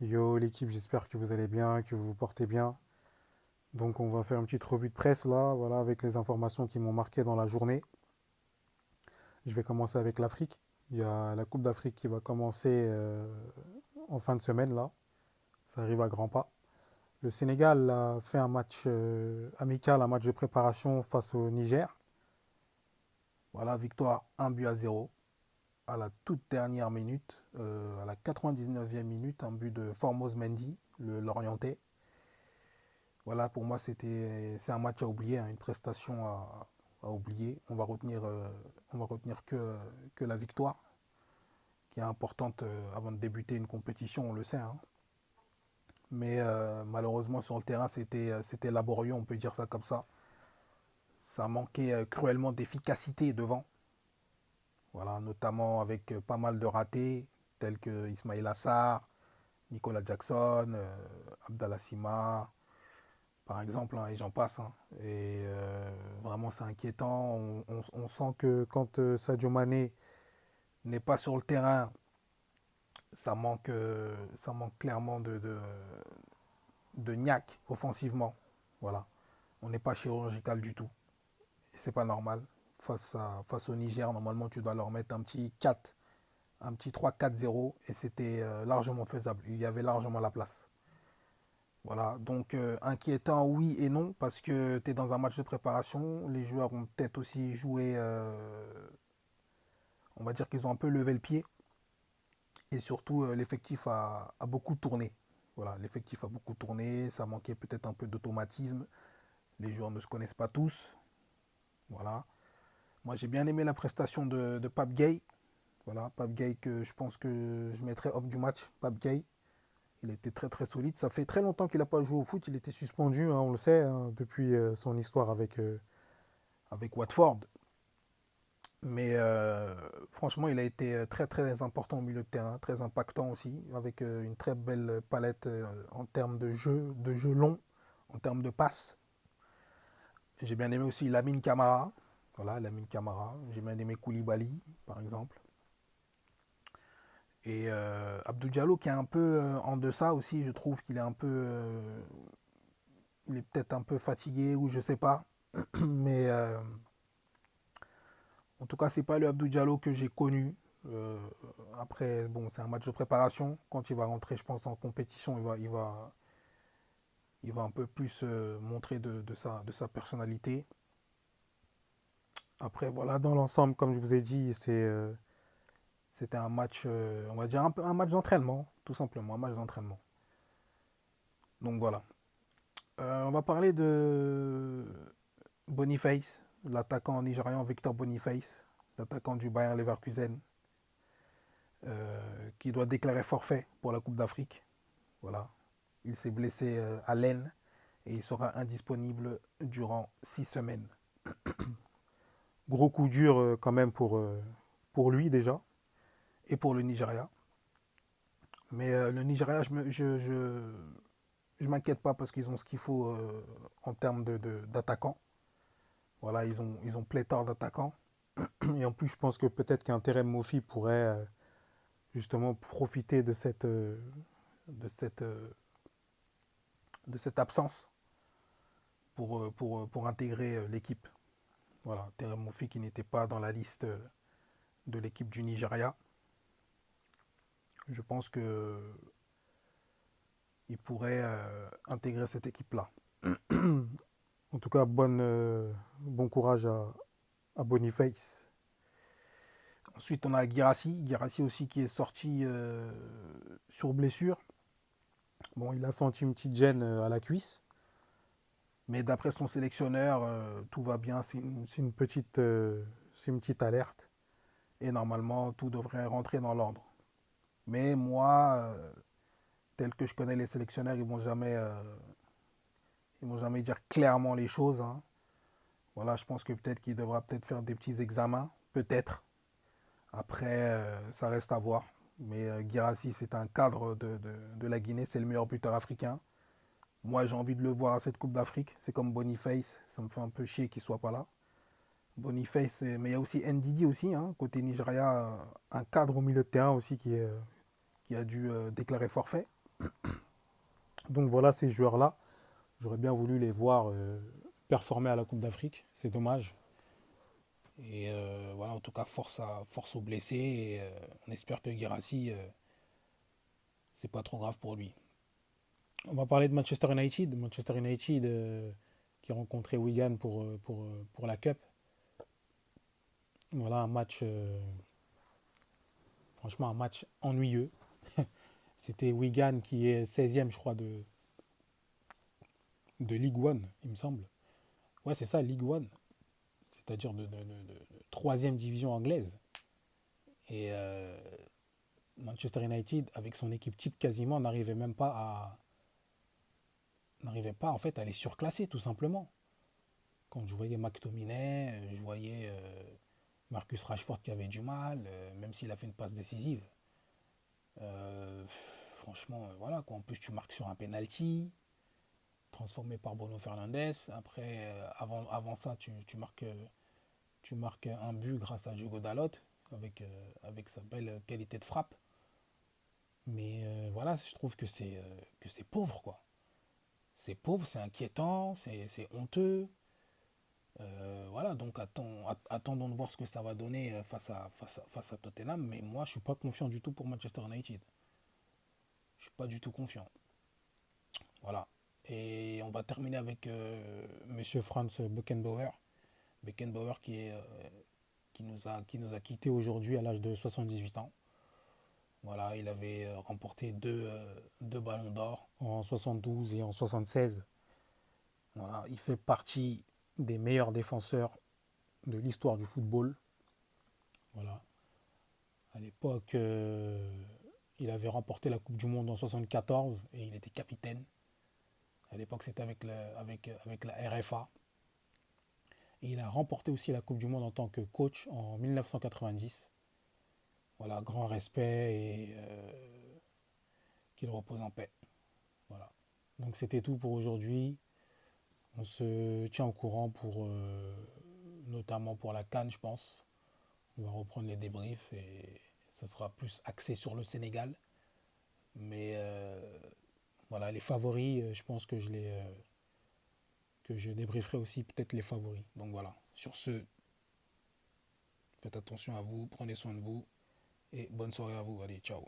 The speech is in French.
Yo l'équipe, j'espère que vous allez bien, que vous vous portez bien. Donc on va faire une petite revue de presse là, voilà, avec les informations qui m'ont marqué dans la journée. Je vais commencer avec l'Afrique. Il y a la Coupe d'Afrique qui va commencer en fin de semaine là. Ça arrive à grands pas. Le Sénégal a fait un match amical, un match de préparation face au Niger. Voilà, victoire 1 but à 0 à la toute dernière minute, à la 99e minute, un but de Formose Mendy, le Lorientais. Voilà, pour moi, c'est un match à oublier, hein, une prestation à oublier. On va retenir que la victoire, qui est importante avant de débuter une compétition, on le sait, hein. Mais malheureusement, sur le terrain, c'était laborieux, on peut dire ça comme ça. Ça manquait cruellement d'efficacité devant. Voilà, notamment avec pas mal de ratés, tels que Ismail Assar, Nicolas Jackson, Abdallah Sima, par exemple, hein, et j'en passe, hein. Et vraiment, c'est inquiétant. On sent que quand Sadio Mané n'est pas sur le terrain, ça manque clairement de niaque offensivement. Voilà. On n'est pas chirurgical du tout. Et c'est pas normal. Face au Niger, normalement, tu dois leur mettre un petit 4, un petit 3-4-0, et c'était largement faisable. Il y avait largement la place. Voilà, donc inquiétant oui et non, parce que tu es dans un match de préparation, les joueurs ont peut-être aussi joué, on va dire qu'ils ont un peu levé le pied, et surtout l'effectif a beaucoup tourné. Voilà, l'effectif a beaucoup tourné, ça manquait peut-être un peu d'automatisme, les joueurs ne se connaissent pas tous. Voilà. Moi j'ai bien aimé la prestation de Pape Gay. Voilà, Pape Gay que je pense que je mettrais homme du match, Pape Gay. Il était très très solide. Ça fait très longtemps qu'il n'a pas joué au foot. Il était suspendu, hein, on le sait, hein, depuis son histoire avec Watford. Mais franchement, il a été très très important au milieu de terrain, très impactant aussi, avec une très belle palette en termes de jeu long, en termes de passes. J'ai bien aimé aussi Lamine Camara. Voilà, Lamine Camara. J'ai bien aimé Koulibaly, par exemple. Et Abdou Diallo qui est un peu en deçà aussi, je trouve qu'il est un peu il est peut-être un peu fatigué ou je sais pas. Mais en tout cas, c'est pas le Abdou Diallo que j'ai connu. Euh, Après, bon, c'est un match de préparation. Quand il va rentrer, je pense, en compétition, il va un peu plus montrer de sa personnalité. Après, voilà, dans l'ensemble, comme je vous ai dit, c'était un match, on va dire un match d'entraînement, tout simplement, un match d'entraînement. Donc voilà. On va parler de Boniface, l'attaquant nigérian Victor Boniface, l'attaquant du Bayern Leverkusen, qui doit déclarer forfait pour la Coupe d'Afrique. Voilà. Il s'est blessé à l'aine et il sera indisponible durant 6 semaines. Gros coup dur quand même pour lui déjà et pour le Nigeria. Mais le Nigeria, je m'inquiète pas parce qu'ils ont ce qu'il faut en termes d'attaquants. Voilà, ils ont pléthore d'attaquants. Et en plus, je pense que peut-être qu'un Terem Mofi pourrait justement profiter de cette, euh, de cette absence pour intégrer l'équipe. Voilà, Terem Mofi qui n'était pas dans la liste de l'équipe du Nigeria. Je pense que il pourrait intégrer cette équipe-là. En tout cas, bon courage à Boniface. Ensuite, on a Guirassi. Guirassi aussi qui est sorti sur blessure. Bon, il a senti une petite gêne à la cuisse. Mais d'après son sélectionneur, tout va bien. C'est une petite alerte. Et normalement, tout devrait rentrer dans l'ordre. Mais moi, tel que je connais les sélectionneurs, ils vont jamais dire clairement les choses, hein. Voilà, je pense que peut-être qu'il devra peut-être faire des petits examens. Peut-être. Après, ça reste à voir. Mais Guirassi, c'est un cadre de la Guinée. C'est le meilleur buteur africain. Moi, j'ai envie de le voir à cette Coupe d'Afrique. C'est comme Boniface. Ça me fait un peu chier qu'il soit pas là. Boniface, mais il y a aussi Ndidi aussi, hein, côté Nigeria, un cadre au milieu de terrain aussi qui a dû déclarer forfait. Donc voilà, ces joueurs-là, j'aurais bien voulu les voir performer à la Coupe d'Afrique. C'est dommage. Et voilà, en tout cas, force aux blessés. Et on espère que Guirassy, c'est pas trop grave pour lui. On va parler de Manchester United. Manchester United qui a rencontré Wigan pour la Cup. Voilà un match, franchement, un match ennuyeux. C'était Wigan qui est 16e, je crois, de League One, il me semble. Ouais, c'est ça, League One. C'est-à-dire de 3e division anglaise. Et Manchester United, avec son équipe type quasiment, n'arrivait pas en fait à les surclasser, tout simplement. Quand je voyais McTominay, je voyais Marcus Rashford qui avait du mal, même s'il a fait une passe décisive. Euh, franchement, voilà quoi. En plus, tu marques sur un penalty transformé par Bruno Fernandes. Après, avant ça, tu marques un but grâce à Diogo Dalot avec sa belle qualité de frappe. Mais voilà, je trouve que c'est pauvre quoi. C'est pauvre, c'est inquiétant, c'est honteux. Voilà, donc attendons de voir ce que ça va donner face à Tottenham. Mais moi, je suis pas confiant du tout pour Manchester United. Je suis pas du tout confiant. Voilà. Et on va terminer avec Monsieur Franz Beckenbauer. Beckenbauer qui nous a quittés aujourd'hui à l'âge de 78 ans. Voilà, il avait remporté deux ballons d'or en 72 et en 76. Voilà, il fait partie des meilleurs défenseurs de l'histoire du football. Voilà. À l'époque, il avait remporté la Coupe du Monde en 74 et il était capitaine. À l'époque, c'était avec la RFA. Et il a remporté aussi la Coupe du Monde en tant que coach en 1990. Voilà, grand respect et qu'il repose en paix. Voilà. Donc c'était tout pour aujourd'hui. On se tient au courant notamment pour la CAN, je pense. On va reprendre les débriefs et ça sera plus axé sur le Sénégal. Mais voilà, les favoris, je pense que je débrieferai aussi peut-être les favoris. Donc voilà. Sur ce, faites attention à vous, prenez soin de vous et bonne soirée à vous. Allez, ciao.